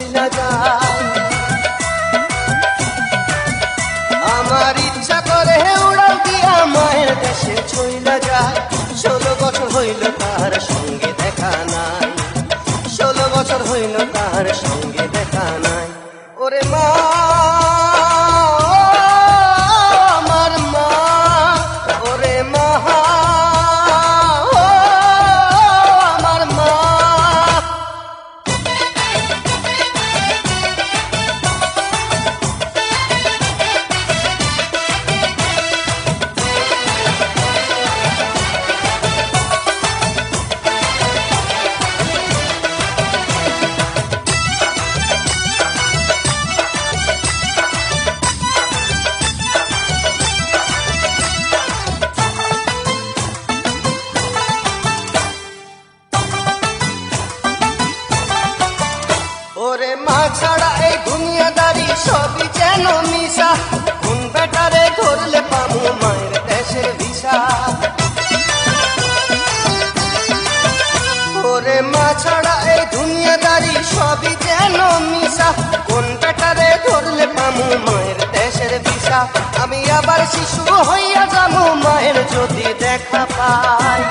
চইলা যায়। আমার ইচ্ছা করে উড়াল দিয়া মায়ের দেশে চইলা যায়। 16 বছর হইল তার সঙ্গে দেখা নাই, 16 বছর হইল তার সঙ্গে দেখা নাই। ওরে মা, আমার মা, ওরে মা, আমার মা। ওরে মা ছাড়া এই দুনিয়াদারি সবই যেন মিশা, কোন বেটারে ধরলে পামু মায়ের দেশের ভিসা। ওরে মা ছাড়া এই দুনিয়াদারি সবই যেন মিশা, কোন বেটারে ধরলে পামু মায়ের দেশের ভিসা। আমি আবার শিশু হইয়া যামু মায়ের যদি দেখা পাই,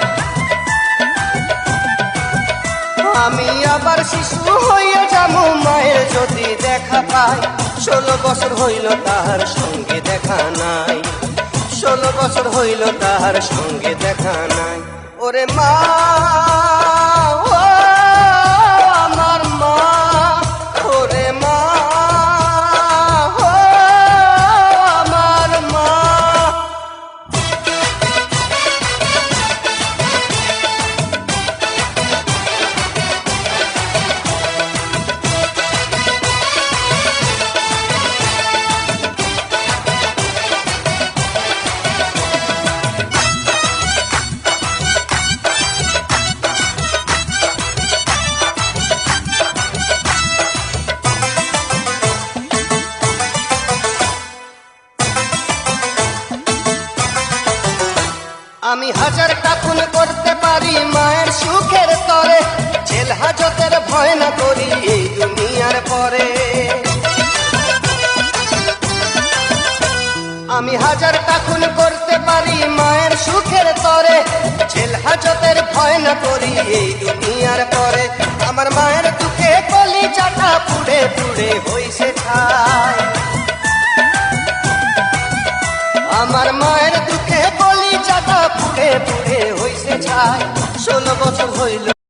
আমি আবার শিশু হইয়া যামু মায়ের যদি দেখা পাই। 16 বছর হইল তাহার সঙ্গে দেখা নাই, 16 বছর হইল তাহার সঙ্গে দেখা নাই। ওরে মা, ও আমার মা, ওরে মা, ও আমার মা। আমি হাজারটা খুন করতে পারি মায়ের সুখের তরে, জেল হাজতের ভয় না করি এই দুনিয়ার পরে। আমি হাজারটা খুন করতে পারি মায়ের সুখের তরে, জেল হাজতের ভয় না করি এই দুনিয়ার পরে। আমার মায়ের দুঃখে কলিজাটা পুড়ে পুড়ে হইছে ছাই, আমার মায়ের দুঃখে কলিজাটা পুড়ে পুড়ে হইছে ছাই। 16 বছর হইল